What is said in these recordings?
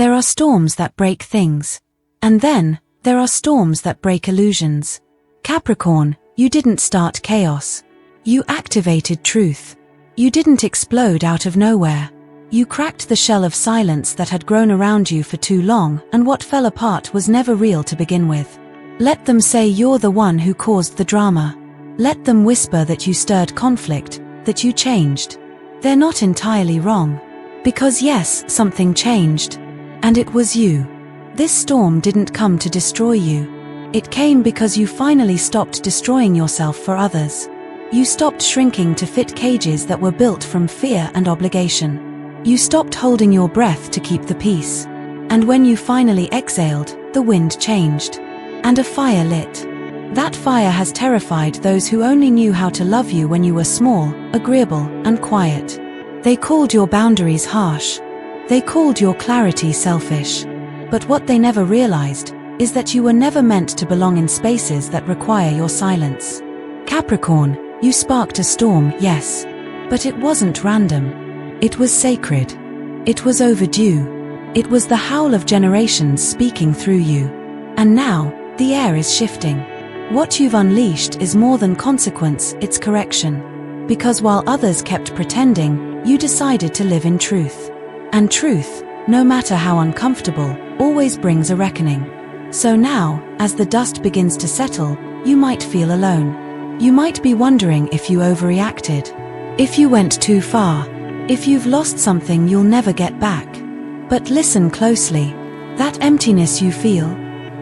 There are storms that break things. And then, there are storms that break illusions. Capricorn, you didn't start chaos. You activated truth. You didn't explode out of nowhere. You cracked the shell of silence that had grown around you for too long, and what fell apart was never real to begin with. Let them say you're the one who caused the drama. Let them whisper that you stirred conflict, that you changed. They're not entirely wrong. Because yes, something changed. And it was you. This storm didn't come to destroy you. It came because you finally stopped destroying yourself for others. You stopped shrinking to fit cages that were built from fear and obligation. You stopped holding your breath to keep the peace. And when you finally exhaled, the wind changed. And a fire lit. That fire has terrified those who only knew how to love you when you were small, agreeable, and quiet. They called your boundaries harsh. They called your clarity selfish. But what they never realized is that you were never meant to belong in spaces that require your silence. Capricorn, you sparked a storm, yes. But it wasn't random. It was sacred. It was overdue. It was the howl of generations speaking through you. And now, the air is shifting. What you've unleashed is more than consequence, it's correction. Because while others kept pretending, you decided to live in truth. And truth, no matter how uncomfortable, always brings a reckoning. So now, as the dust begins to settle, you might feel alone. You might be wondering if you overreacted. If you went too far. If you've lost something you'll never get back. But listen closely. That emptiness you feel,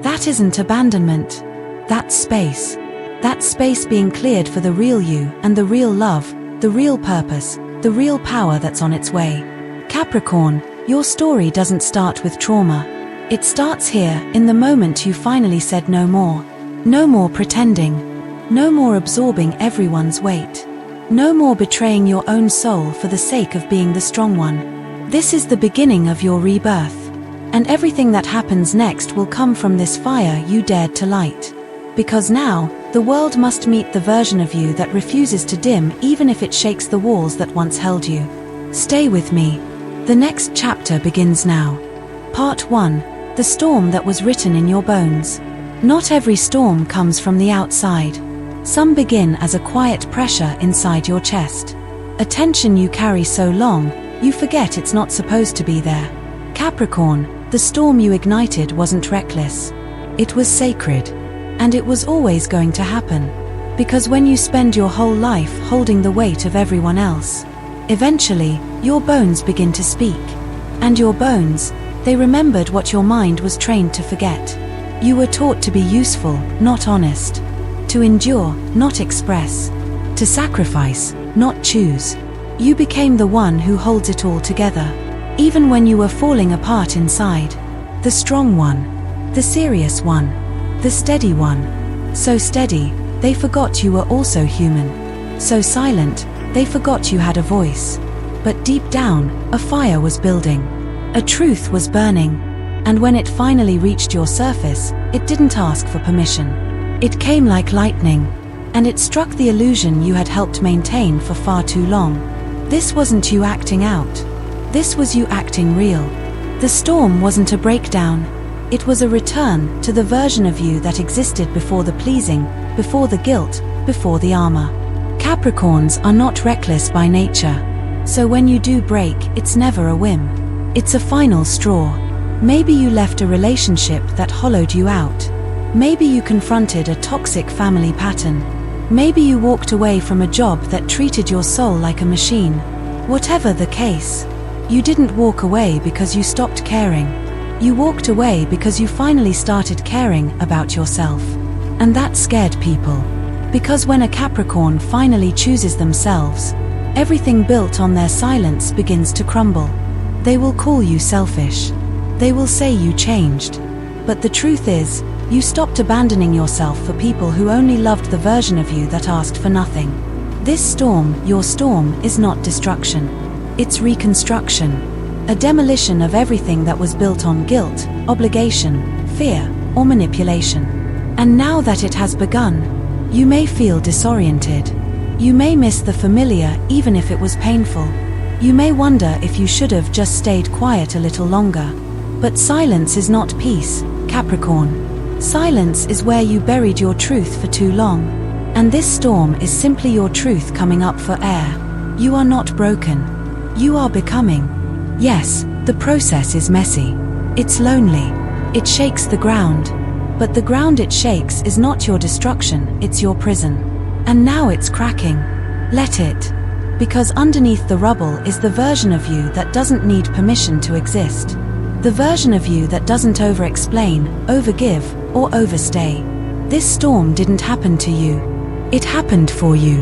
that isn't abandonment. That's space. That space being cleared for the real you and the real love, the real purpose, the real power that's on its way. Capricorn, your story doesn't start with trauma. It starts here, in the moment you finally said no more. No more pretending. No more absorbing everyone's weight. No more betraying your own soul for the sake of being the strong one. This is the beginning of your rebirth. And everything that happens next will come from this fire you dared to light. Because now, the world must meet the version of you that refuses to dim even if it shakes the walls that once held you. Stay with me. The next chapter begins now. Part 1. The storm that was written in your bones. Not every storm comes from the outside. Some begin as a quiet pressure inside your chest. A tension you carry so long, you forget it's not supposed to be there. Capricorn, the storm you ignited wasn't reckless. It was sacred. And it was always going to happen. Because when you spend your whole life holding the weight of everyone else, eventually, your bones begin to speak. And your bones, they remembered what your mind was trained to forget. You were taught to be useful, not honest. To endure, not express. To sacrifice, not choose. You became the one who holds it all together. Even when you were falling apart inside. The strong one. The serious one. The steady one. So steady, they forgot you were also human. So silent, they forgot you had a voice. But deep down, a fire was building. A truth was burning. And when it finally reached your surface, it didn't ask for permission. It came like lightning. And it struck the illusion you had helped maintain for far too long. This wasn't you acting out. This was you acting real. The storm wasn't a breakdown. It was a return to the version of you that existed before the pleasing, before the guilt, before the armor. Capricorns are not reckless by nature. So when you do break, it's never a whim. It's a final straw. Maybe you left a relationship that hollowed you out. Maybe you confronted a toxic family pattern. Maybe you walked away from a job that treated your soul like a machine. Whatever the case, you didn't walk away because you stopped caring. You walked away because you finally started caring about yourself. And that scared people. Because when a Capricorn finally chooses themselves, everything built on their silence begins to crumble. They will call you selfish. They will say you changed. But the truth is, you stopped abandoning yourself for people who only loved the version of you that asked for nothing. This storm, your storm, is not destruction. It's reconstruction. A demolition of everything that was built on guilt, obligation, fear, or manipulation. And now that it has begun, you may feel disoriented. You may miss the familiar even if it was painful. You may wonder if you should have just stayed quiet a little longer. But silence is not peace, Capricorn. Silence is where you buried your truth for too long. And this storm is simply your truth coming up for air. You are not broken. You are becoming. Yes, the process is messy. It's lonely. It shakes the ground. But the ground it shakes is not your destruction, it's your prison. And now it's cracking. Let it. Because underneath the rubble is the version of you that doesn't need permission to exist. The version of you that doesn't over-explain, overgive, or overstay. This storm didn't happen to you. It happened for you.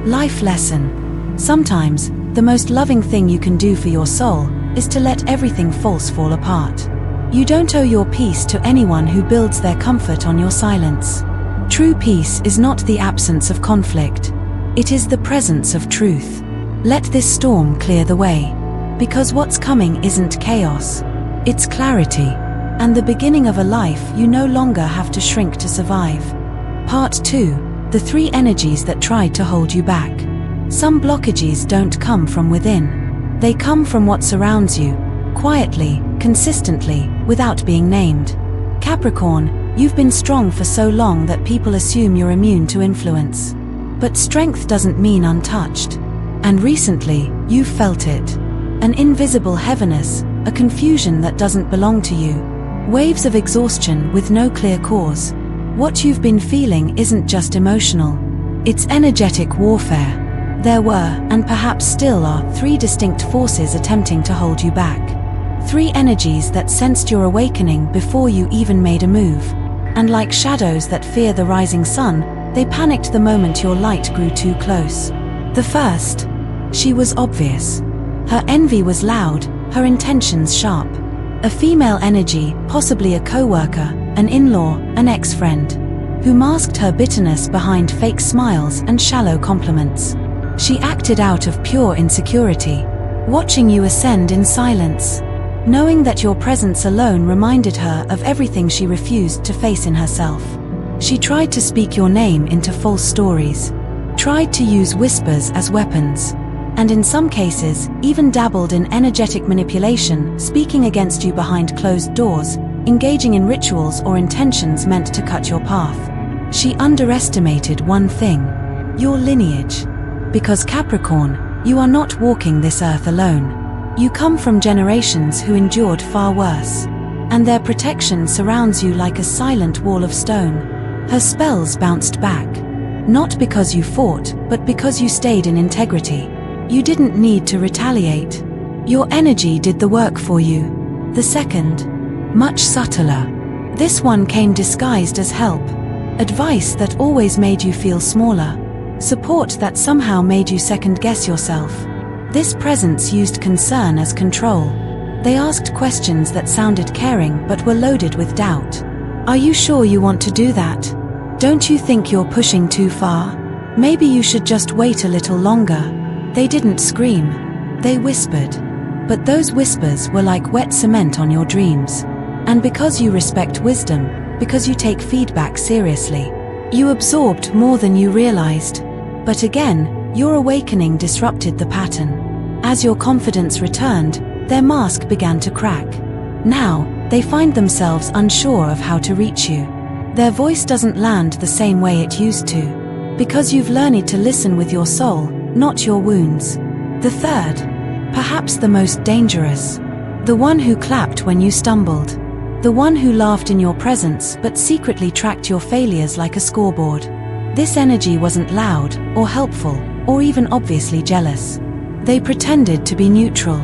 Life lesson. Sometimes, the most loving thing you can do for your soul is to let everything false fall apart. You don't owe your peace to anyone who builds their comfort on your silence. True peace is not the absence of conflict. It is the presence of truth. Let this storm clear the way. Because what's coming isn't chaos. It's clarity. And the beginning of a life you no longer have to shrink to survive. Part 2. The 3 energies that tried to hold you back. Some blockages don't come from within. They come from what surrounds you, quietly, consistently, without being named. Capricorn, you've been strong for so long that people assume you're immune to influence. But strength doesn't mean untouched. And recently, you've felt it. An invisible heaviness, a confusion that doesn't belong to you. Waves of exhaustion with no clear cause. What you've been feeling isn't just emotional. It's energetic warfare. There were, and perhaps still are, 3 distinct forces attempting to hold you back. 3 energies that sensed your awakening before you even made a move. And like shadows that fear the rising sun, they panicked the moment your light grew too close. The first. She was obvious. Her envy was loud, her intentions sharp. A female energy, possibly a co-worker, an in-law, an ex-friend, who masked her bitterness behind fake smiles and shallow compliments. She acted out of pure insecurity, watching you ascend in silence, knowing that your presence alone reminded her of everything she refused to face in herself. She tried to speak your name into false stories, tried to use whispers as weapons, and in some cases, even dabbled in energetic manipulation, speaking against you behind closed doors, engaging in rituals or intentions meant to cut your path. She underestimated one thing: your lineage. Because Capricorn, you are not walking this earth alone. You come from generations who endured far worse. And their protection surrounds you like a silent wall of stone. Her spells bounced back. Not because you fought, but because you stayed in integrity. You didn't need to retaliate. Your energy did the work for you. The second, much subtler. This one came disguised as help. Advice that always made you feel smaller. Support that somehow made you second-guess yourself. This presence used concern as control. They asked questions that sounded caring but were loaded with doubt. Are you sure you want to do that? Don't you think you're pushing too far? Maybe you should just wait a little longer. They didn't scream. They whispered. But those whispers were like wet cement on your dreams. And because you respect wisdom, because you take feedback seriously, you absorbed more than you realized. But again, your awakening disrupted the pattern. As your confidence returned, their mask began to crack. Now, they find themselves unsure of how to reach you. Their voice doesn't land the same way it used to. Because you've learned to listen with your soul, not your wounds. The third, perhaps the most dangerous. The one who clapped when you stumbled. The one who laughed in your presence but secretly tracked your failures like a scoreboard. This energy wasn't loud, or helpful, or even obviously jealous. They pretended to be neutral.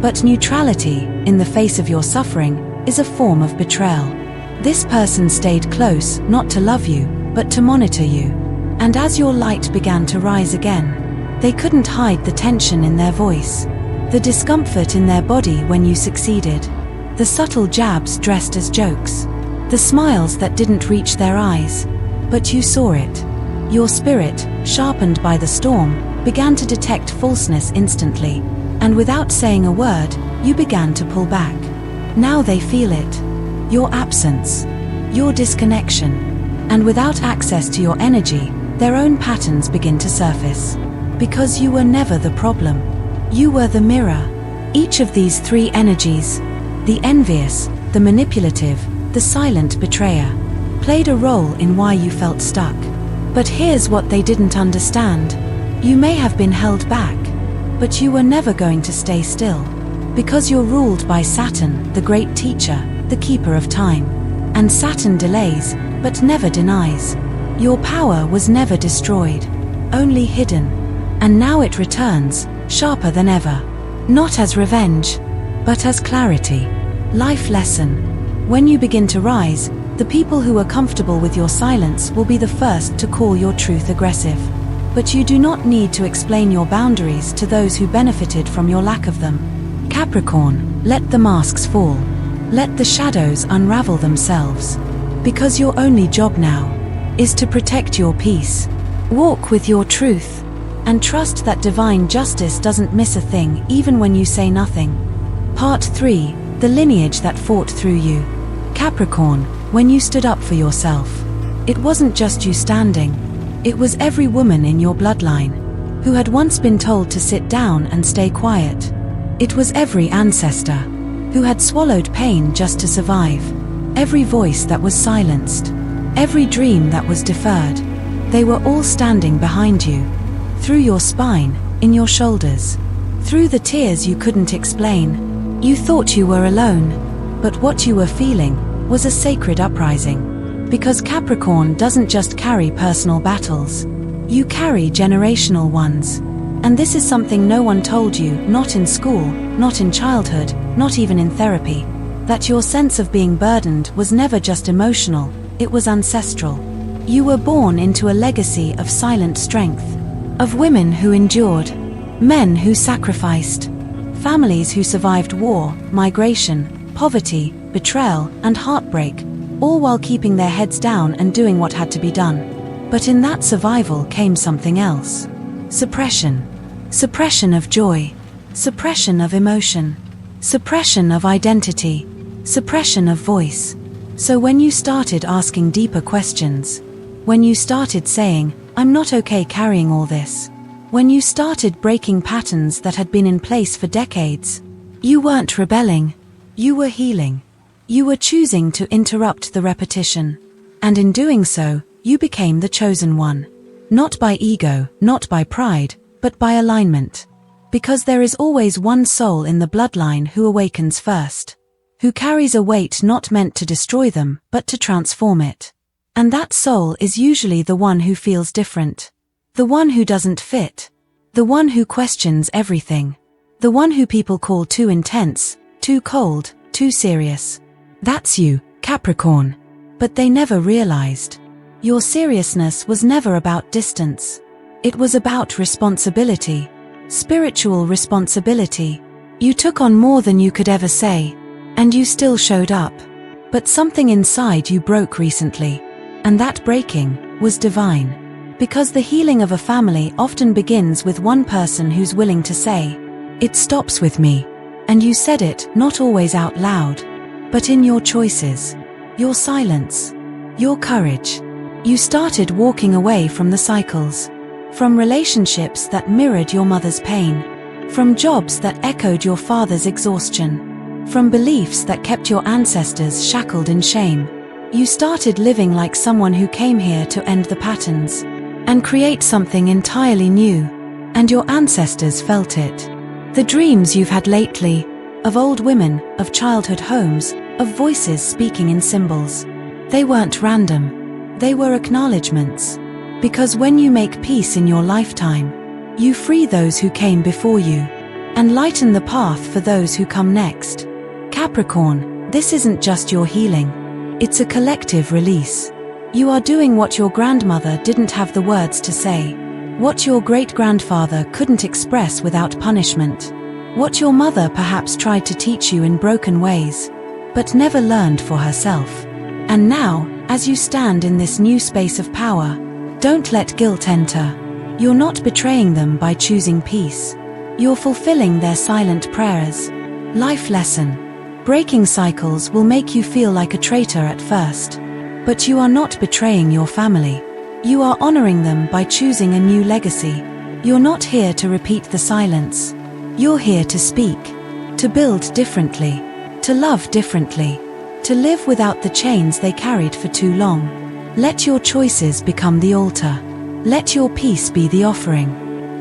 But neutrality, in the face of your suffering, is a form of betrayal. This person stayed close, not to love you, but to monitor you. And as your light began to rise again, they couldn't hide the tension in their voice, the discomfort in their body when you succeeded, the subtle jabs dressed as jokes, the smiles that didn't reach their eyes. But you saw it. Your spirit, sharpened by the storm, began to detect falseness instantly, and without saying a word, you began to pull back. Now they feel it. Your absence, your disconnection. And without access to your energy, their own patterns begin to surface. Because you were never the problem. You were the mirror. Each of these 3 energies, the envious, the manipulative, the silent betrayer, played a role in why you felt stuck. But here's what they didn't understand. You may have been held back, but you were never going to stay still. Because you're ruled by Saturn, the great teacher, the keeper of time. And Saturn delays, but never denies. Your power was never destroyed, only hidden. And now it returns, sharper than ever. Not as revenge, but as clarity. Life lesson. When you begin to rise, the people who are comfortable with your silence will be the first to call your truth aggressive. But you do not need to explain your boundaries to those who benefited from your lack of them. Capricorn, let the masks fall. Let the shadows unravel themselves. Because your only job now is to protect your peace. Walk with your truth, and trust that divine justice doesn't miss a thing even when you say nothing. Part 3. The lineage that fought through you. Capricorn, when you stood up for yourself, it wasn't just you standing. It was every woman in your bloodline who had once been told to sit down and stay quiet. It was every ancestor who had swallowed pain just to survive. Every voice that was silenced. Every dream that was deferred. They were all standing behind you. Through your spine, in your shoulders. Through the tears you couldn't explain. You thought you were alone, but what you were feeling was a sacred uprising. Because Capricorn doesn't just carry personal battles. You carry generational ones. And this is something no one told you, not in school, not in childhood, not even in therapy. That your sense of being burdened was never just emotional, it was ancestral. You were born into a legacy of silent strength. Of women who endured, men who sacrificed, families who survived war, migration, poverty, betrayal, and heartbreak, all while keeping their heads down and doing what had to be done. But in that survival came something else. Suppression. Suppression of joy. Suppression of emotion. Suppression of identity. Suppression of voice. So when you started asking deeper questions, when you started saying, "I'm not okay carrying all this," when you started breaking patterns that had been in place for decades, you weren't rebelling, you were healing. You were choosing to interrupt the repetition. And in doing so, you became the chosen one. Not by ego, not by pride, but by alignment. Because there is always one soul in the bloodline who awakens first. Who carries a weight not meant to destroy them, but to transform it. And that soul is usually the one who feels different. The one who doesn't fit. The one who questions everything. The one who people call too intense, too cold, too serious. That's you, Capricorn. But they never realized. Your seriousness was never about distance. It was about responsibility. Spiritual responsibility. You took on more than you could ever say. And you still showed up. But something inside you broke recently. And that breaking was divine. Because the healing of a family often begins with one person who's willing to say, "It stops with me." And you said it, not always out loud, but in your choices, your silence, your courage. You started walking away from the cycles. From relationships that mirrored your mother's pain. From jobs that echoed your father's exhaustion. From beliefs that kept your ancestors shackled in shame. You started living like someone who came here to end the patterns and create something entirely new. And your ancestors felt it. The dreams you've had lately, of old women, of childhood homes, of voices speaking in symbols. They weren't random. They were acknowledgements. Because when you make peace in your lifetime, you free those who came before you and lighten the path for those who come next. Capricorn, this isn't just your healing. It's a collective release. You are doing what your grandmother didn't have the words to say. What your great-grandfather couldn't express without punishment. What your mother perhaps tried to teach you in broken ways, but never learned for herself. And now, as you stand in this new space of power, don't let guilt enter. You're not betraying them by choosing peace. You're fulfilling their silent prayers. Life lesson. Breaking cycles will make you feel like a traitor at first. But you are not betraying your family. You are honoring them by choosing a new legacy. You're not here to repeat the silence. You're here to speak. To build differently. to love differently, to live without the chains they carried for too long. Let your choices become the altar. Let your peace be the offering.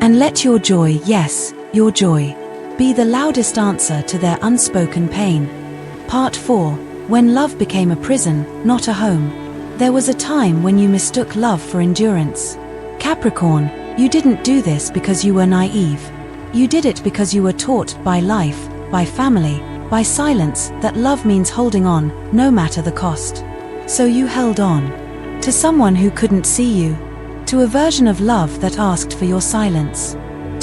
And let your joy, yes, your joy, be the loudest answer to their unspoken pain. Part 4. When love became a prison, not a home. There was a time when you mistook love for endurance. Capricorn, you didn't do this because you were naive. You did it because you were taught by life, by family, by silence, that love means holding on, no matter the cost. So you held on. To someone who couldn't see you. To a version of love that asked for your silence.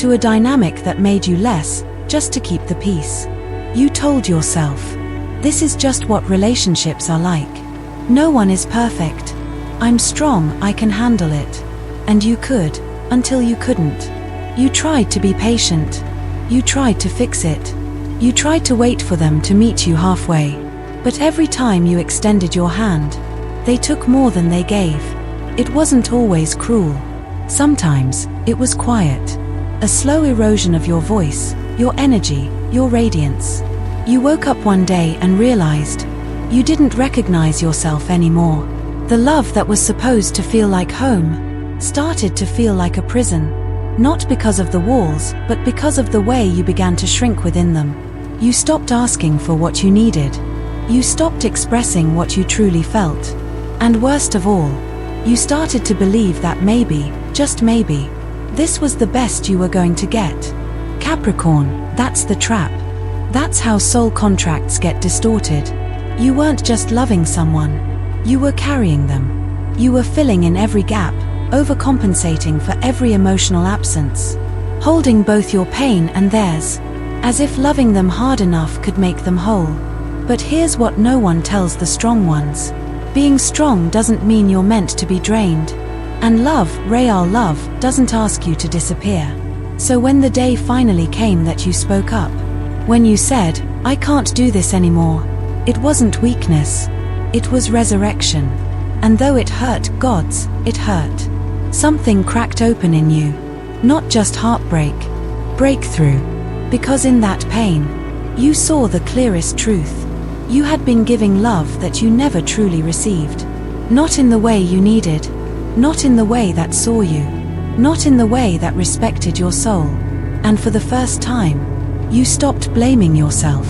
To a dynamic that made you less, just to keep the peace. You told yourself, this is just what relationships are like. No one is perfect. I'm strong, I can handle it. And you could, until you couldn't. You tried to be patient. You tried to fix it. You tried to wait for them to meet you halfway. But every time you extended your hand, they took more than they gave. It wasn't always cruel. Sometimes, it was quiet. A slow erosion of your voice, your energy, your radiance. You woke up one day and realized you didn't recognize yourself anymore. The love that was supposed to feel like home started to feel like a prison. Not because of the walls, but because of the way you began to shrink within them. You stopped asking for what you needed. You stopped expressing what you truly felt. And worst of all, you started to believe that maybe, just maybe, this was the best you were going to get. Capricorn, that's the trap. That's how soul contracts get distorted. You weren't just loving someone. You were carrying them. You were filling in every gap, overcompensating for every emotional absence. Holding both your pain and theirs, as if loving them hard enough could make them whole. But here's what no one tells the strong ones. Being strong doesn't mean you're meant to be drained. And love, real love, doesn't ask you to disappear. So when the day finally came that you spoke up, when you said, I can't do this anymore, it wasn't weakness. It was resurrection. And though it hurt, gods, it hurt. Something cracked open in you. Not just heartbreak, breakthrough. Because in that pain, you saw the clearest truth. You had been giving love that you never truly received. Not in the way you needed. Not in the way that saw you. Not in the way that respected your soul. And for the first time, you stopped blaming yourself.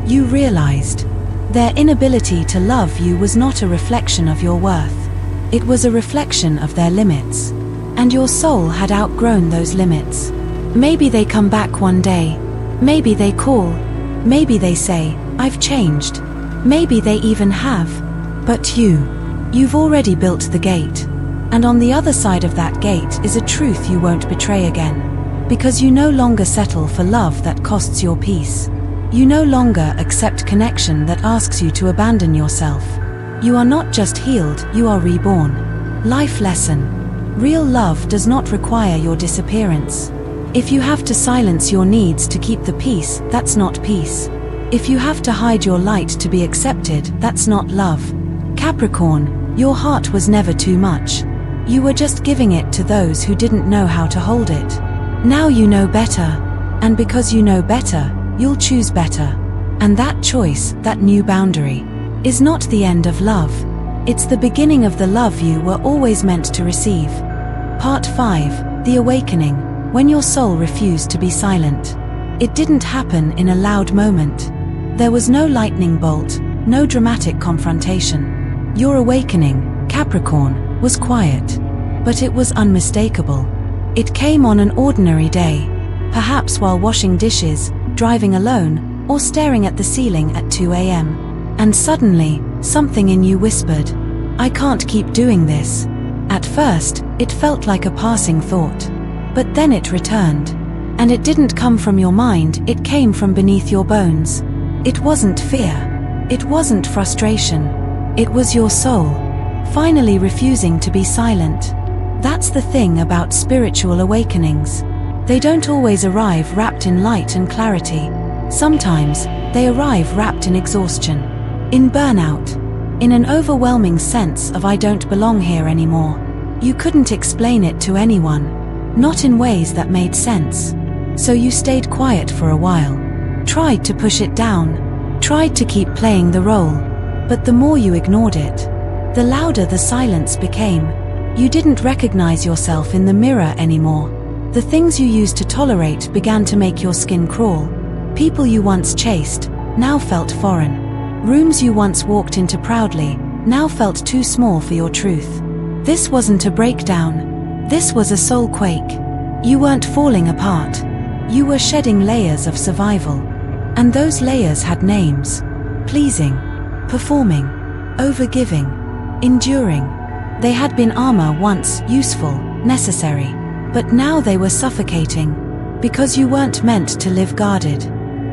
You realized their inability to love you was not a reflection of your worth. It was a reflection of their limits. And your soul had outgrown those limits. Maybe they come back one day. Maybe they call. Maybe they say, I've changed. Maybe they even have. But you've already built the gate. And on the other side of that gate is a truth you won't betray again. Because you no longer settle for love that costs your peace. You no longer accept connection that asks you to abandon yourself. You are not just healed, you are reborn. Life lesson. Real love does not require your disappearance. If you have to silence your needs to keep the peace, that's not peace. If you have to hide your light to be accepted, that's not love. Capricorn, your heart was never too much. You were just giving it to those who didn't know how to hold it. Now you know better. And because you know better, you'll choose better. And that choice, that new boundary, is not the end of love. It's the beginning of the love you were always meant to receive. Part 5, The Awakening, when your soul refused to be silent. It didn't happen in a loud moment. There was no lightning bolt, no dramatic confrontation. Your awakening, Capricorn, was quiet. But it was unmistakable. It came on an ordinary day, perhaps while washing dishes, driving alone, or staring at the ceiling at 2 a.m. And suddenly, something in you whispered, I can't keep doing this. At first, it felt like a passing thought. But then it returned. And it didn't come from your mind, it came from beneath your bones. It wasn't fear. It wasn't frustration. It was your soul, finally refusing to be silent. That's the thing about spiritual awakenings. They don't always arrive wrapped in light and clarity. Sometimes, they arrive wrapped in exhaustion, in burnout, in an overwhelming sense of I don't belong here anymore. You couldn't explain it to anyone, not in ways that made sense. So you stayed quiet for a while, tried to push it down, tried to keep playing the role, but the more you ignored it, the louder the silence became. You didn't recognize yourself in the mirror anymore. The things you used to tolerate began to make your skin crawl. People you once chased now felt foreign. Rooms you once walked into proudly now felt too small for your truth. This wasn't a breakdown. This was a soul quake. You weren't falling apart. You were shedding layers of survival. And those layers had names. Pleasing, performing, overgiving, enduring. They had been armor once, useful, necessary. But now they were suffocating. Because you weren't meant to live guarded.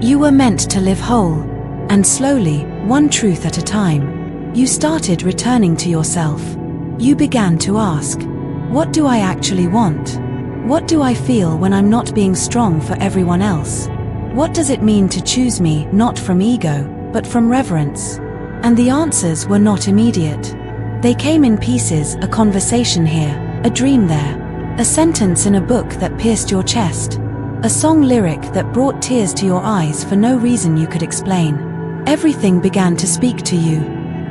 You were meant to live whole. And slowly, one truth at a time, you started returning to yourself. You began to ask, what do I actually want? What do I feel when I'm not being strong for everyone else? What does it mean to choose me not from ego, but from reverence? And the answers were not immediate. They came in pieces, a conversation here, a dream there, a sentence in a book that pierced your chest, a song lyric that brought tears to your eyes for no reason you could explain. Everything began to speak to you,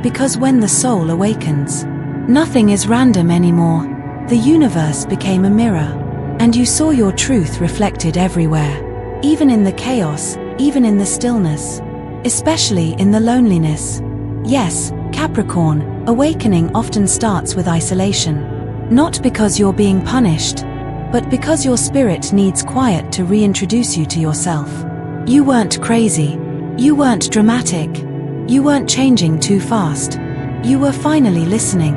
because when the soul awakens, nothing is random anymore. The universe became a mirror, and you saw your truth reflected everywhere, even in the chaos, even in the stillness, especially in the loneliness. Yes, Capricorn, awakening often starts with isolation. Not because you're being punished, but because your spirit needs quiet to reintroduce you to yourself. You weren't crazy. You weren't dramatic. You weren't changing too fast. You were finally listening.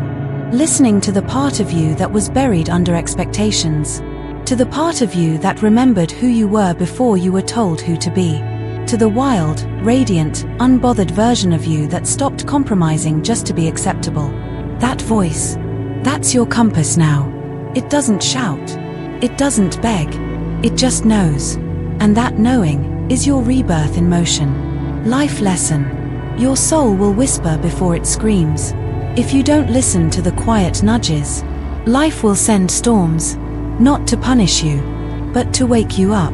Listening to the part of you that was buried under expectations. To the part of you that remembered who you were before you were told who to be. To the wild, radiant, unbothered version of you that stopped compromising just to be acceptable. That voice. That's your compass now. It doesn't shout. It doesn't beg. It just knows. And that knowing is your rebirth in motion. Life lesson. Your soul will whisper before it screams. If you don't listen to the quiet nudges, life will send storms, not to punish you, but to wake you up.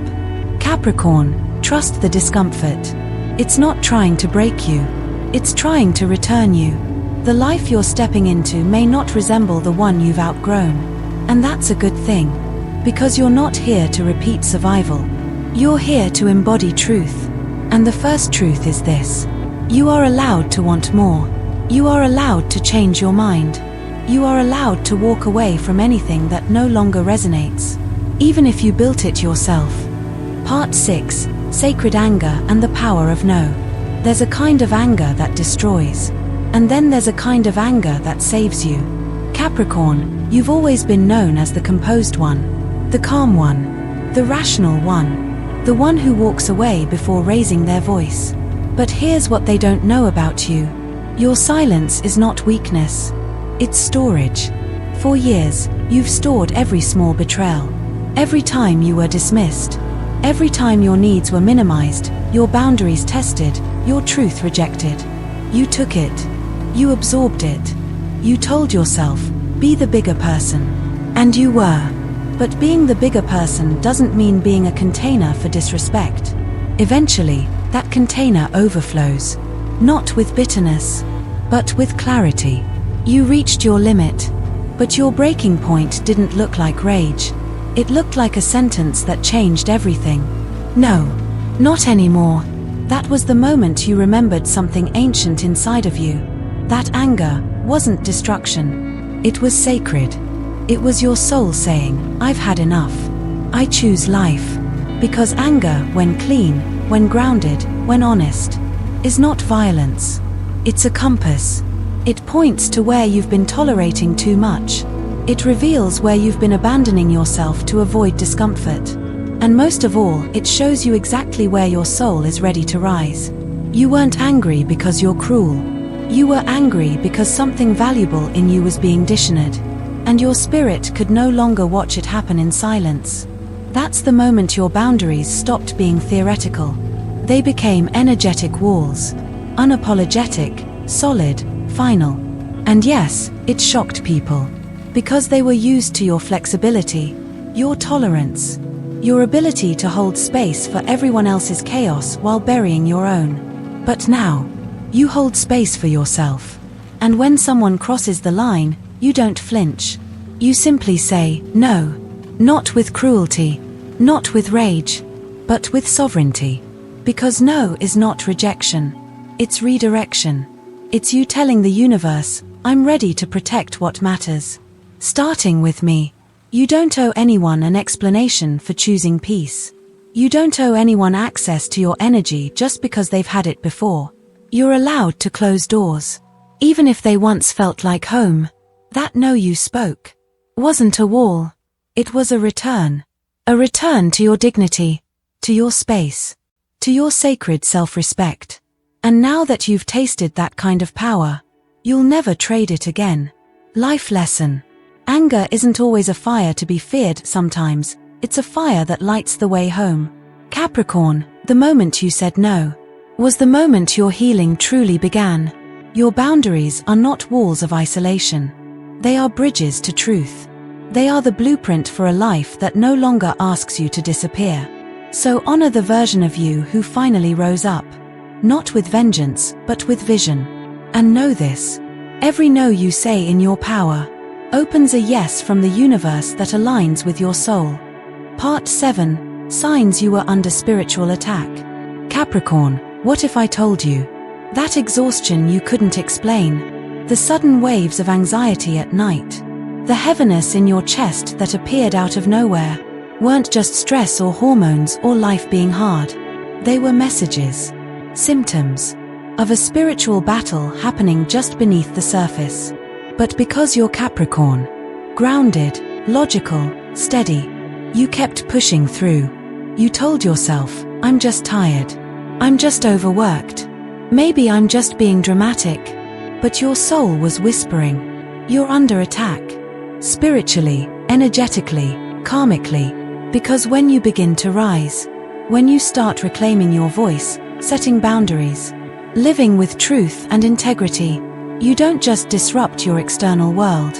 Capricorn, trust the discomfort. It's not trying to break you. It's trying to return you. The life you're stepping into may not resemble the one you've outgrown. And that's a good thing. Because you're not here to repeat survival. You're here to embody truth. And the first truth is this. You are allowed to want more. You are allowed to change your mind. You are allowed to walk away from anything that no longer resonates. Even if you built it yourself. Part 6. Sacred Anger and the Power of No. There's a kind of anger that destroys. And then there's a kind of anger that saves you. Capricorn, you've always been known as the composed one, the calm one, the rational one, the one who walks away before raising their voice. But here's what they don't know about you. Your silence is not weakness. It's storage. For years, you've stored every small betrayal. Every time you were dismissed. Every time your needs were minimized, your boundaries tested, your truth rejected. You took it. You absorbed it. You told yourself, be the bigger person. And you were. But being the bigger person doesn't mean being a container for disrespect. Eventually, that container overflows. Not with bitterness, but with clarity. You reached your limit. But your breaking point didn't look like rage. It looked like a sentence that changed everything. No, not anymore. That was the moment you remembered something ancient inside of you. That anger wasn't destruction. It was sacred. It was your soul saying, I've had enough. I choose life. Because anger, when clean, when grounded, when honest, is not violence. It's a compass. It points to where you've been tolerating too much. It reveals where you've been abandoning yourself to avoid discomfort. And most of all, it shows you exactly where your soul is ready to rise. You weren't angry because you're cruel. You were angry because something valuable in you was being dishonored. And your spirit could no longer watch it happen in silence. That's the moment your boundaries stopped being theoretical. They became energetic walls. Unapologetic, solid, final. And yes, it shocked people. Because they were used to your flexibility, your tolerance, your ability to hold space for everyone else's chaos while burying your own. But now, you hold space for yourself. And when someone crosses the line, you don't flinch. You simply say, no. Not with cruelty, not with rage, but with sovereignty. Because no is not rejection. It's redirection. It's you telling the universe, I'm ready to protect what matters. Starting with me. You don't owe anyone an explanation for choosing peace. You don't owe anyone access to your energy just because they've had it before. You're allowed to close doors. Even if they once felt like home. That no you spoke wasn't a wall. It was a return. A return to your dignity, to your space, to your sacred self-respect. And now that you've tasted that kind of power, you'll never trade it again. Life lesson. Anger isn't always a fire to be feared sometimes, it's a fire that lights the way home. Capricorn, the moment you said no, was the moment your healing truly began. Your boundaries are not walls of isolation. They are bridges to truth. They are the blueprint for a life that no longer asks you to disappear. So honor the version of you who finally rose up. Not with vengeance, but with vision. And know this. Every no you say in your power opens a yes from the universe that aligns with your soul. Part 7. Signs you were under spiritual attack. Capricorn, what if I told you? That exhaustion you couldn't explain. The sudden waves of anxiety at night. The heaviness in your chest that appeared out of nowhere. Weren't just stress or hormones or life being hard. They were messages. Symptoms. Of a spiritual battle happening just beneath the surface. But because you're Capricorn, grounded, logical, steady, you kept pushing through. You told yourself, I'm just tired. I'm just overworked. Maybe I'm just being dramatic. But your soul was whispering, you're under attack. Spiritually, energetically, karmically. Because when you begin to rise, when you start reclaiming your voice, setting boundaries, living with truth and integrity, you don't just disrupt your external world.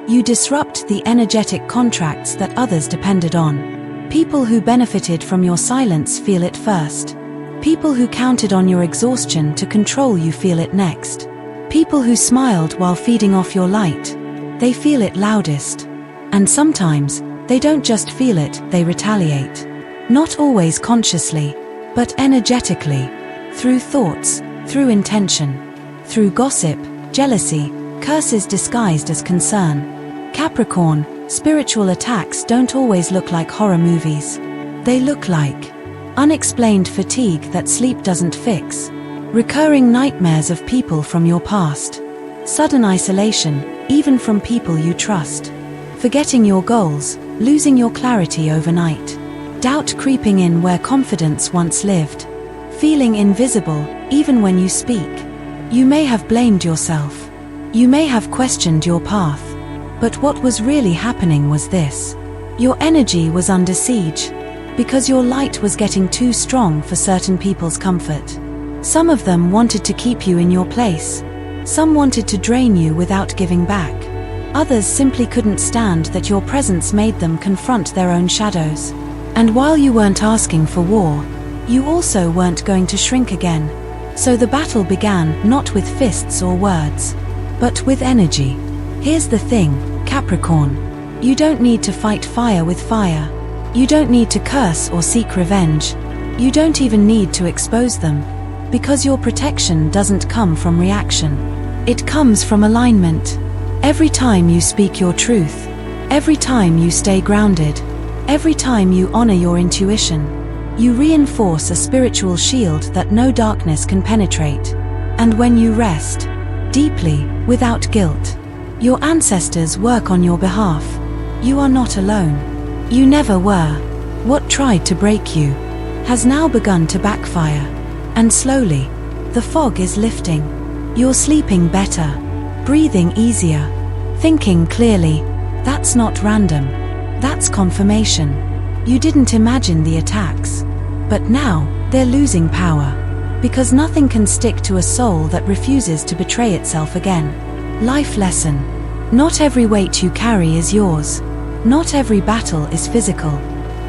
You disrupt the energetic contracts that others depended on. People who benefited from your silence feel it first. People who counted on your exhaustion to control you feel it next. People who smiled while feeding off your light, they feel it loudest. And sometimes, they don't just feel it, they retaliate. Not always consciously, but energetically. Through thoughts, through intention, through gossip, jealousy, curses disguised as concern. Capricorn, spiritual attacks don't always look like horror movies. They look like unexplained fatigue that sleep doesn't fix, recurring nightmares of people from your past, sudden isolation, even from people you trust, forgetting your goals, losing your clarity overnight, doubt creeping in where confidence once lived, feeling invisible, even when you speak. You may have blamed yourself. You may have questioned your path. But what was really happening was this. Your energy was under siege, because your light was getting too strong for certain people's comfort. Some of them wanted to keep you in your place. Some wanted to drain you without giving back. Others simply couldn't stand that your presence made them confront their own shadows. And while you weren't asking for war, you also weren't going to shrink again. So the battle began not with fists or words, but with energy. Here's the thing, Capricorn. You don't need to fight fire with fire. You don't need to curse or seek revenge. You don't even need to expose them. Because your protection doesn't come from reaction. It comes from alignment. Every time you speak your truth, every time you stay grounded, every time you honor your intuition, you reinforce a spiritual shield that no darkness can penetrate. And when you rest, deeply, without guilt, your ancestors work on your behalf. You are not alone. You never were. What tried to break you has now begun to backfire. And slowly, the fog is lifting. You're sleeping better, breathing easier, thinking clearly. That's not random. That's confirmation. You didn't imagine the attacks. But now, they're losing power. Because nothing can stick to a soul that refuses to betray itself again. Life lesson. Not every weight you carry is yours. Not every battle is physical.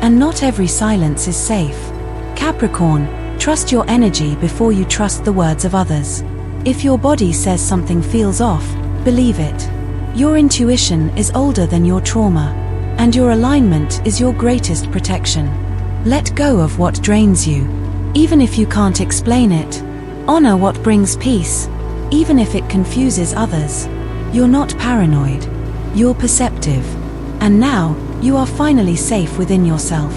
And not every silence is safe. Capricorn, Trust your energy before you trust the words of others. If your body says something feels off, believe it. Your intuition is older than your trauma, and your alignment is your greatest protection. Let go of what drains you, even if you can't explain it. Honor what brings peace, even if it confuses others. You're not paranoid. You're perceptive. And now, you are finally safe within yourself.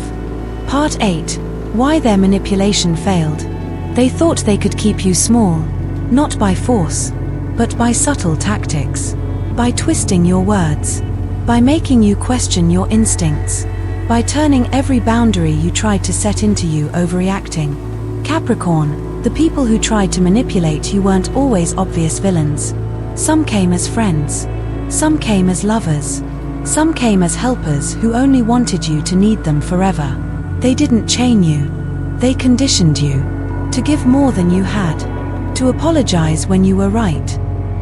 Part 8. Why their manipulation failed. They thought they could keep you small, not by force, but by subtle tactics. By twisting your words. By making you question your instincts. By turning every boundary you tried to set into you overreacting. Capricorn, the people who tried to manipulate you weren't always obvious villains. Some came as friends. Some came as lovers. Some came as helpers who only wanted you to need them forever. They didn't chain you. They conditioned you. To give more than you had. To apologize when you were right.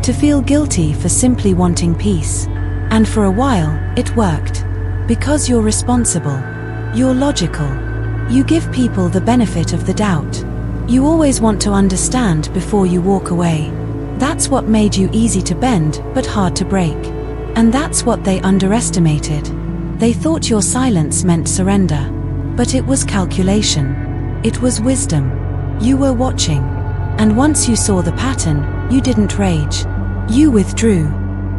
To feel guilty for simply wanting peace. And for a while, it worked. Because you're responsible. You're logical. You give people the benefit of the doubt. You always want to understand before you walk away. That's what made you easy to bend, but hard to break. And that's what they underestimated. They thought your silence meant surrender. But it was calculation. It was wisdom. You were watching. And once you saw the pattern, you didn't rage. You withdrew.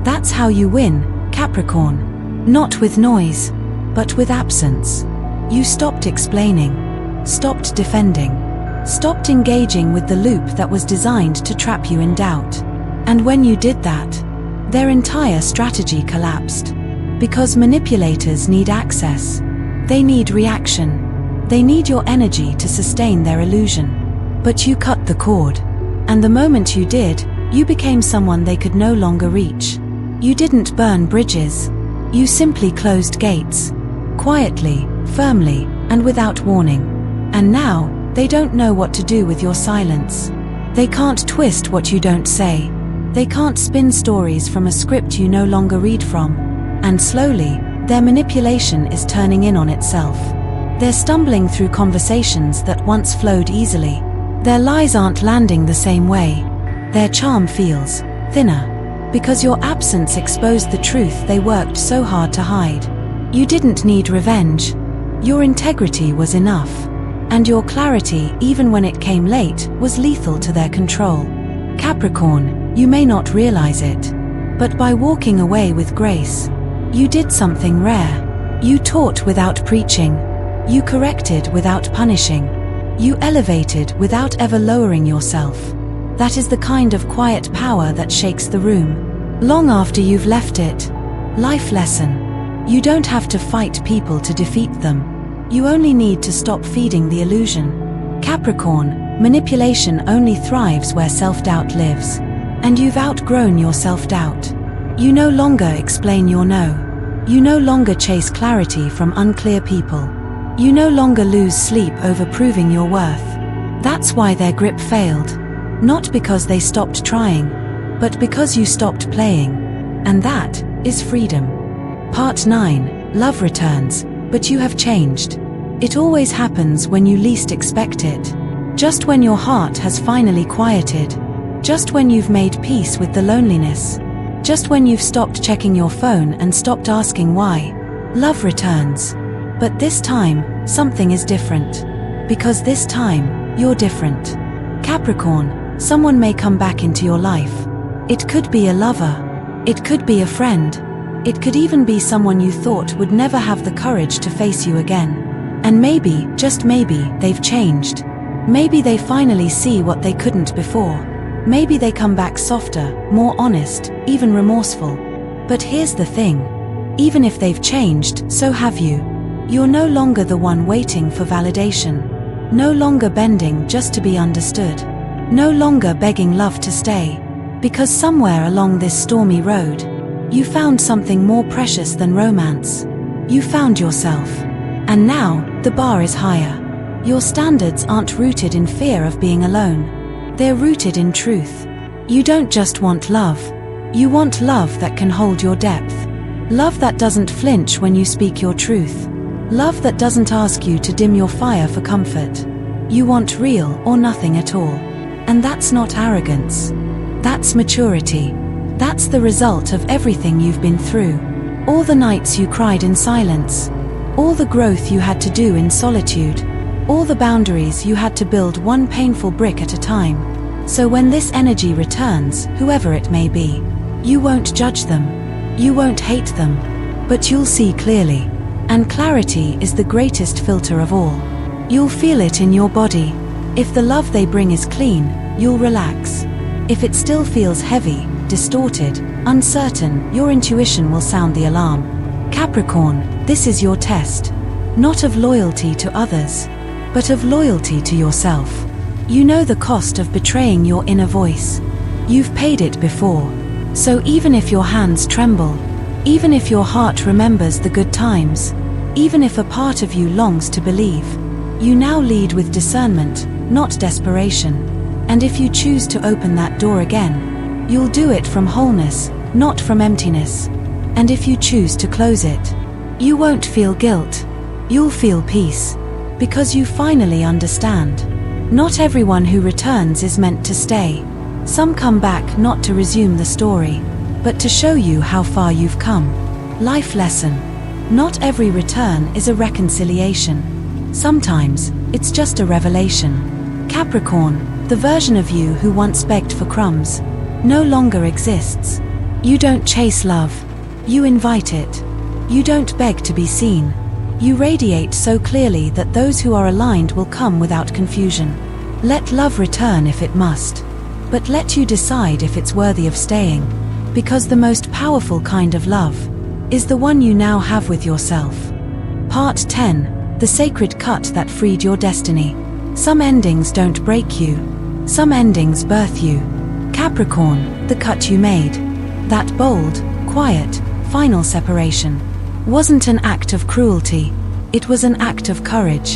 That's how you win, Capricorn. Not with noise, but with absence. You stopped explaining. Stopped defending. Stopped engaging with the loop that was designed to trap you in doubt. And when you did that, their entire strategy collapsed. Because manipulators need access. They need reaction. They need your energy to sustain their illusion. But you cut the cord. And the moment you did, you became someone they could no longer reach. You didn't burn bridges. You simply closed gates. Quietly, firmly, and without warning. And now, they don't know what to do with your silence. They can't twist what you don't say. They can't spin stories from a script you no longer read from. And slowly, their manipulation is turning in on itself. They're stumbling through conversations that once flowed easily. Their lies aren't landing the same way. Their charm feels thinner. Because your absence exposed the truth they worked so hard to hide. You didn't need revenge. Your integrity was enough. And your clarity, even when it came late, was lethal to their control. Capricorn, you may not realize it. But by walking away with grace, you did something rare. You taught without preaching. You corrected without punishing. You elevated without ever lowering yourself. That is the kind of quiet power that shakes the room. Long after you've left it. Life lesson. You don't have to fight people to defeat them. You only need to stop feeding the illusion. Capricorn, manipulation only thrives where self-doubt lives. And you've outgrown your self-doubt. You no longer explain your no. You no longer chase clarity from unclear people. You no longer lose sleep over proving your worth. That's why their grip failed. Not because they stopped trying, but because you stopped playing. And that is freedom. Part 9. Love returns, but you have changed. It always happens when you least expect it. Just when your heart has finally quieted. Just when you've made peace with the loneliness. Just when you've stopped checking your phone and stopped asking why. Love returns. But this time, something is different. Because this time, you're different. Capricorn, someone may come back into your life. It could be a lover. It could be a friend. It could even be someone you thought would never have the courage to face you again. And maybe, just maybe, they've changed. Maybe they finally see what they couldn't before. Maybe they come back softer, more honest, even remorseful. But here's the thing. Even if they've changed, so have you. You're no longer the one waiting for validation. No longer bending just to be understood. No longer begging love to stay. Because somewhere along this stormy road, you found something more precious than romance. You found yourself. And now, the bar is higher. Your standards aren't rooted in fear of being alone. They're rooted in truth. You don't just want love. You want love that can hold your depth. Love that doesn't flinch when you speak your truth. Love that doesn't ask you to dim your fire for comfort. You want real or nothing at all. And that's not arrogance. That's maturity. That's the result of everything you've been through. All the nights you cried in silence. All the growth you had to do in solitude. All the boundaries you had to build one painful brick at a time. So when this energy returns, whoever it may be, you won't judge them. You won't hate them. But you'll see clearly. And clarity is the greatest filter of all. You'll feel it in your body. If the love they bring is clean, you'll relax. If it still feels heavy, distorted, uncertain, your intuition will sound the alarm. Capricorn, this is your test. Not of loyalty to others, but of loyalty to yourself. You know the cost of betraying your inner voice. You've paid it before. So even if your hands tremble, even if your heart remembers the good times, even if a part of you longs to believe, you now lead with discernment, not desperation. And if you choose to open that door again, you'll do it from wholeness, not from emptiness. And if you choose to close it, you won't feel guilt. You'll feel peace. Because you finally understand. Not everyone who returns is meant to stay. Some come back not to resume the story, but to show you how far you've come. Life lesson. Not every return is a reconciliation. Sometimes, it's just a revelation. Capricorn, the version of you who once begged for crumbs, no longer exists. You don't chase love. You invite it. You don't beg to be seen. You radiate so clearly that those who are aligned will come without confusion. Let love return if it must. But let you decide if it's worthy of staying. Because the most powerful kind of love is the one you now have with yourself. Part 10. The sacred cut that freed your destiny. Some endings don't break you. Some endings birth you. Capricorn, the cut you made. That bold, quiet, final separation wasn't an act of cruelty. It was an act of courage.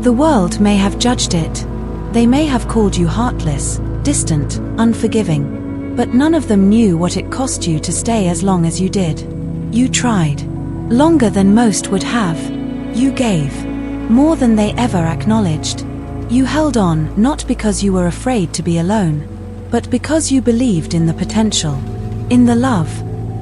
The world may have judged it. They may have called you heartless, distant, unforgiving. But none of them knew what it cost you to stay as long as you did. You tried. Longer than most would have. You gave. More than they ever acknowledged. You held on not because you were afraid to be alone, but because you believed in the potential. In the love.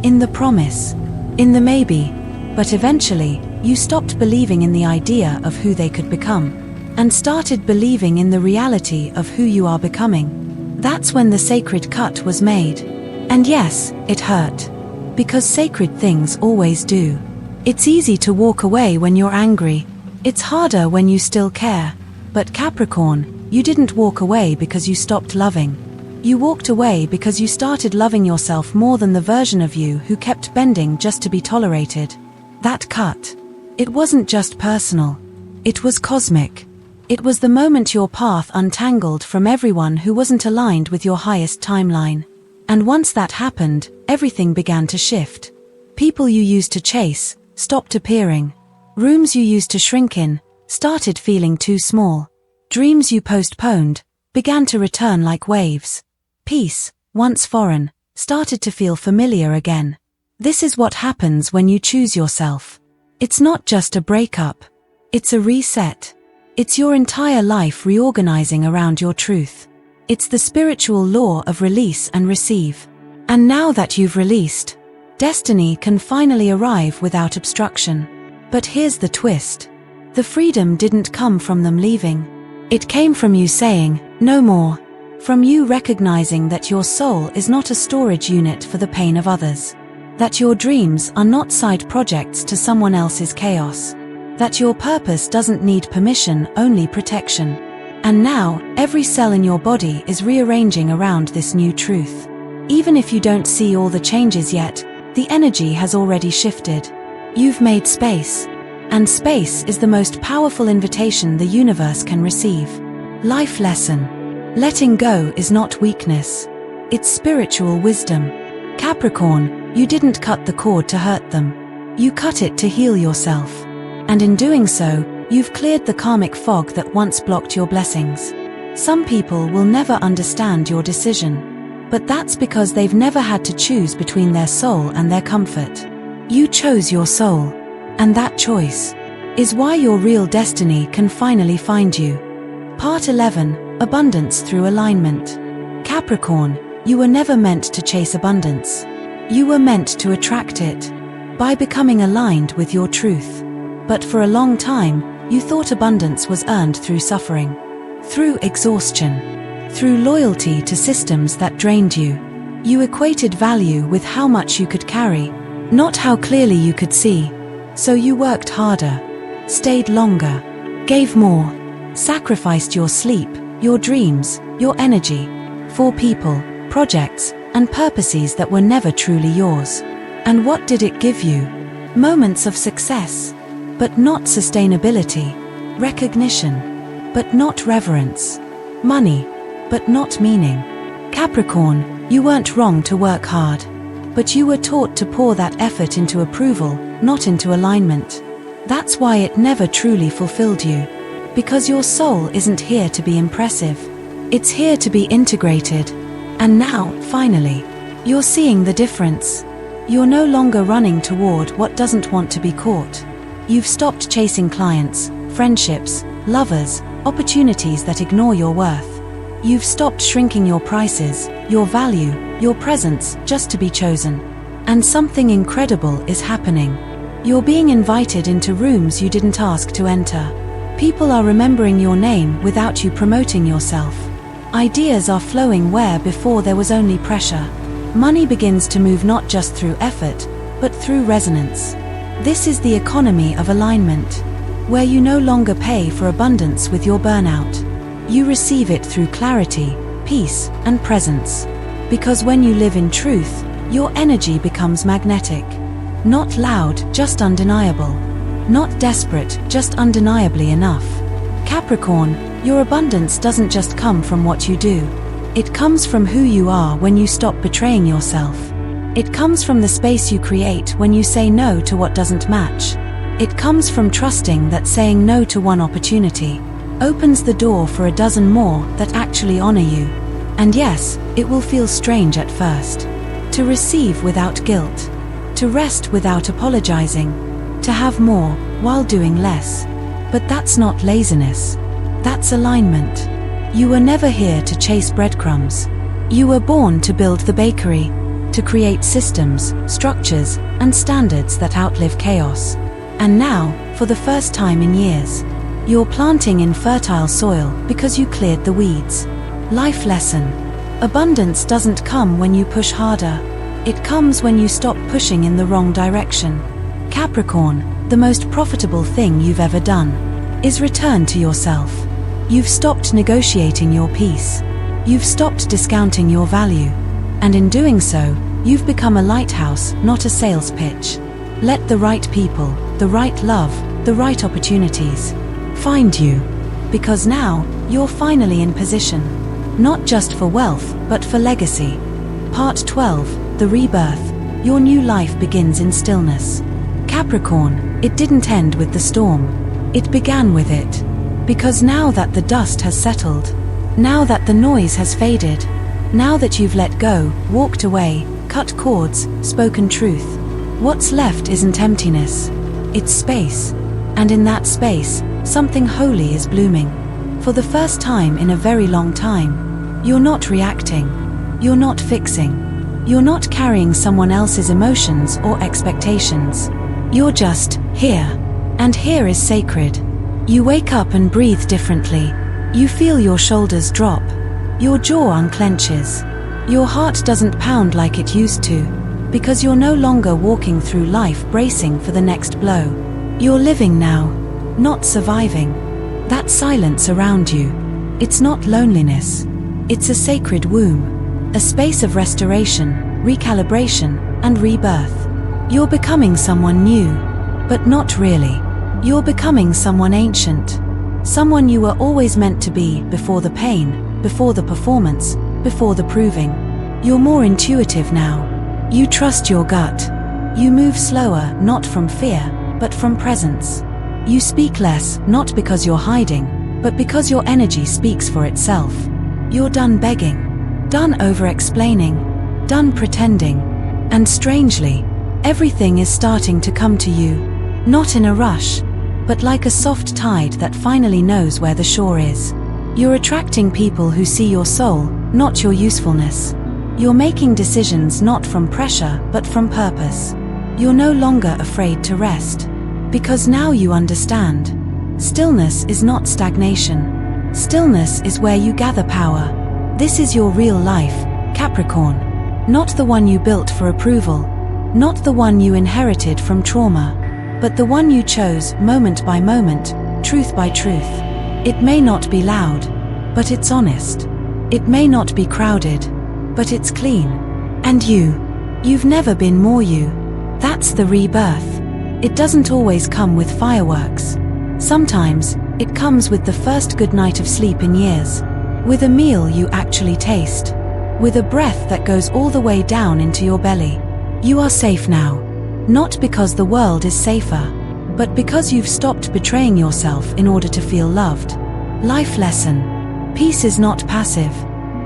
In the promise. In the maybe. But eventually, you stopped believing in the idea of who they could become, and started believing in the reality of who you are becoming. That's when the sacred cut was made. And yes, it hurt. Because sacred things always do. It's easy to walk away when you're angry. It's harder when you still care. But Capricorn, you didn't walk away because you stopped loving. You walked away because you started loving yourself more than the version of you who kept bending just to be tolerated. That cut. It wasn't just personal. It was cosmic. It was the moment your path untangled from everyone who wasn't aligned with your highest timeline. And once that happened, everything began to shift. People you used to chase stopped appearing. Rooms you used to shrink in started feeling too small. Dreams you postponed began to return like waves. Peace, once foreign, started to feel familiar again. This is what happens when you choose yourself. It's not just a breakup. It's a reset. It's your entire life reorganizing around your truth. It's the spiritual law of release and receive. And now that you've released, destiny can finally arrive without obstruction. But here's the twist. The freedom didn't come from them leaving. It came from you saying, no more. From you recognizing that your soul is not a storage unit for the pain of others. That your dreams are not side projects to someone else's chaos. That your purpose doesn't need permission, only protection. And now, every cell in your body is rearranging around this new truth. Even if you don't see all the changes yet, the energy has already shifted. You've made space. And space is the most powerful invitation the universe can receive. Life lesson. Letting go is not weakness. It's spiritual wisdom. Capricorn, you didn't cut the cord to hurt them. You cut it to heal yourself. And in doing so, you've cleared the karmic fog that once blocked your blessings. Some people will never understand your decision. But that's because they've never had to choose between their soul and their comfort. You chose your soul. And that choice is why your real destiny can finally find you. Part 11. Abundance through alignment. Capricorn, you were never meant to chase abundance. You were meant to attract it by becoming aligned with your truth. But for a long time, you thought abundance was earned through suffering, through exhaustion, through loyalty to systems that drained you. You equated value with how much you could carry, not how clearly you could see. So you worked harder, stayed longer, gave more, sacrificed your sleep, your dreams, your energy, for people, projects, and purposes that were never truly yours. And what did it give you? Moments of success, but not sustainability. Recognition, but not reverence. Money, but not meaning. Capricorn, you weren't wrong to work hard, but you were taught to pour that effort into approval, not into alignment. That's why it never truly fulfilled you. Because your soul isn't here to be impressive. It's here to be integrated. And now, finally, you're seeing the difference. You're no longer running toward what doesn't want to be caught. You've stopped chasing clients, friendships, lovers, opportunities that ignore your worth. You've stopped shrinking your prices, your value, your presence, just to be chosen. And something incredible is happening. You're being invited into rooms you didn't ask to enter. People are remembering your name without you promoting yourself. Ideas are flowing where before there was only pressure. Money begins to move not just through effort, but through resonance. This is the economy of alignment, where you no longer pay for abundance with your burnout. You receive it through clarity, peace, and presence. Because when you live in truth, your energy becomes magnetic. Not loud, just undeniable. Not desperate, just undeniably enough. Capricorn, your abundance doesn't just come from what you do. It comes from who you are when you stop betraying yourself. It comes from the space you create when you say no to what doesn't match. It comes from trusting that saying no to one opportunity opens the door for a dozen more that actually honor you. And yes, it will feel strange at first. To receive without guilt. To rest without apologizing. To have more while doing less. But that's not laziness. That's alignment. You were never here to chase breadcrumbs. You were born to build the bakery, to create systems, structures, and standards that outlive chaos. And now, for the first time in years, you're planting in fertile soil because you cleared the weeds. Life lesson. Abundance doesn't come when you push harder. It comes when you stop pushing in the wrong direction. Capricorn, the most profitable thing you've ever done is return to yourself. You've stopped negotiating your peace. You've stopped discounting your value. And in doing so, you've become a lighthouse, not a sales pitch. Let the right people, the right love, the right opportunities find you. Because now, you're finally in position. Not just for wealth, but for legacy. Part 12. The Rebirth. Your new life begins in stillness. Capricorn, it didn't end with the storm. It began with it. Because now that the dust has settled, now that the noise has faded, now that you've let go, walked away, cut cords, spoken truth, what's left isn't emptiness. It's space. And in that space, something holy is blooming. For the first time in a very long time, you're not reacting. You're not fixing. You're not carrying someone else's emotions or expectations. You're just here. And here is sacred. You wake up and breathe differently. You feel your shoulders drop. Your jaw unclenches. Your heart doesn't pound like it used to. Because you're no longer walking through life bracing for the next blow. You're living now, not surviving. That silence around you, it's not loneliness. It's a sacred womb. A space of restoration, recalibration, and rebirth. You're becoming someone new. But not really. You're becoming someone ancient. Someone you were always meant to be before the pain, before the performance, before the proving. You're more intuitive now. You trust your gut. You move slower, not from fear, but from presence. You speak less, not because you're hiding, but because your energy speaks for itself. You're done begging. Done over-explaining. Done pretending. And strangely, everything is starting to come to you. Not in a rush, but like a soft tide that finally knows where the shore is. You're attracting people who see your soul, not your usefulness. You're making decisions not from pressure, but from purpose. You're no longer afraid to rest. Because now you understand. Stillness is not stagnation. Stillness is where you gather power. This is your real life, Capricorn. Not the one you built for approval. Not the one you inherited from trauma. But the one you chose moment by moment, truth by truth. It may not be loud, but it's honest. It may not be crowded, but it's clean. And you've never been more you. That's the rebirth. It doesn't always come with fireworks. Sometimes, it comes with the first good night of sleep in years. With a meal you actually taste. With a breath that goes all the way down into your belly. You are safe now. Not because the world is safer, but because you've stopped betraying yourself in order to feel loved. Life lesson. Peace is not passive.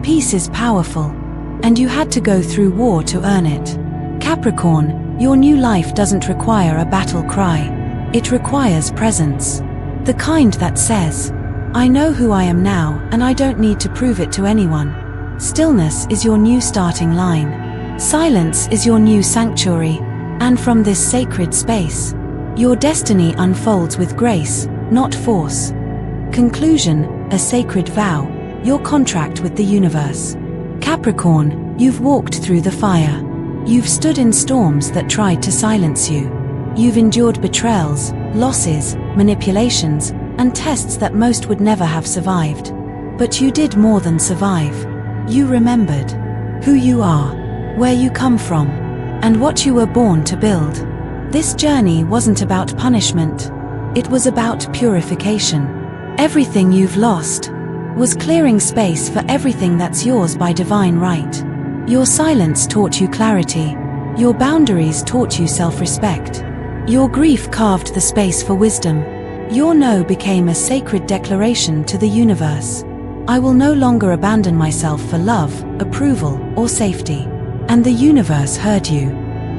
Peace is powerful. And you had to go through war to earn it. Capricorn, your new life doesn't require a battle cry. It requires presence. The kind that says, I know who I am now, and I don't need to prove it to anyone. Stillness is your new starting line. Silence is your new sanctuary. And from this sacred space, your destiny unfolds with grace, not force. Conclusion, a sacred vow, your contract with the universe. Capricorn, you've walked through the fire. You've stood in storms that tried to silence you. You've endured betrayals, losses, manipulations, and tests that most would never have survived. But you did more than survive. You remembered who you are, where you come from, and what you were born to build. This journey wasn't about punishment. It was about purification. Everything you've lost was clearing space for everything that's yours by divine right. Your silence taught you clarity. Your boundaries taught you self-respect. Your grief carved the space for wisdom. Your no became a sacred declaration to the universe. I will no longer abandon myself for love, approval, or safety. And the universe heard you.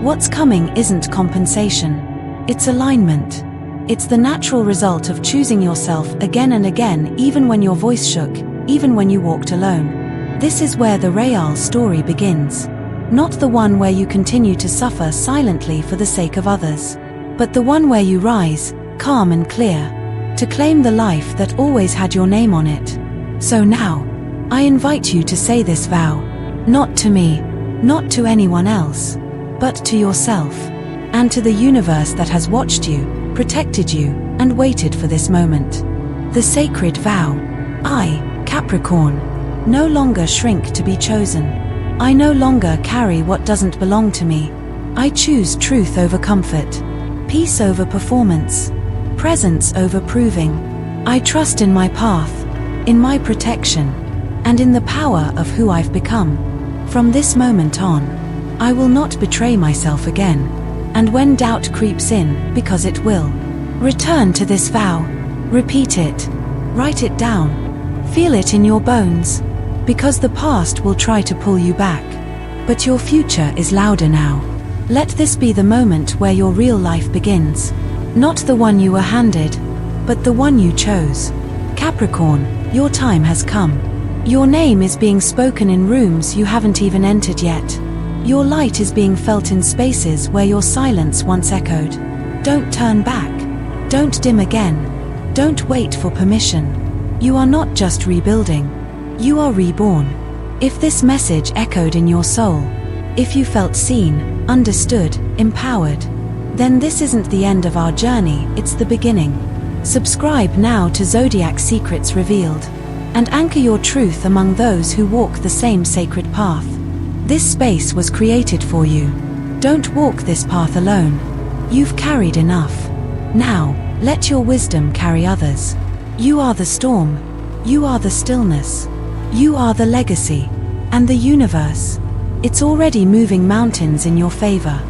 What's coming isn't compensation. It's alignment. It's the natural result of choosing yourself again and again, even when your voice shook, even when you walked alone. This is where the Rebirth story begins. Not the one where you continue to suffer silently for the sake of others, but the one where you rise, calm and clear, to claim the life that always had your name on it. So now, I invite you to say this vow, not to me, not to anyone else, but to yourself, and to the universe that has watched you, protected you, and waited for this moment. The sacred vow. I, Capricorn, no longer shrink to be chosen. I no longer carry what doesn't belong to me. I choose truth over comfort, peace over performance, presence over proving. I trust in my path, in my protection, and in the power of who I've become. From this moment on, I will not betray myself again. And when doubt creeps in, because it will, return to this vow. Repeat it. Write it down. Feel it in your bones. Because the past will try to pull you back. But your future is louder now. Let this be the moment where your real life begins. Not the one you were handed, but the one you chose. Capricorn, your time has come. Your name is being spoken in rooms you haven't even entered yet. Your light is being felt in spaces where your silence once echoed. Don't turn back. Don't dim again. Don't wait for permission. You are not just rebuilding. You are reborn. If this message echoed in your soul, if you felt seen, understood, empowered, then this isn't the end of our journey, it's the beginning. Subscribe now to Zodiac Secrets Revealed, and anchor your truth among those who walk the same sacred path. This space was created for you. Don't walk this path alone. You've carried enough. Now, let your wisdom carry others. You are the storm. You are the stillness. You are the legacy. And the universe. It's already moving mountains in your favor.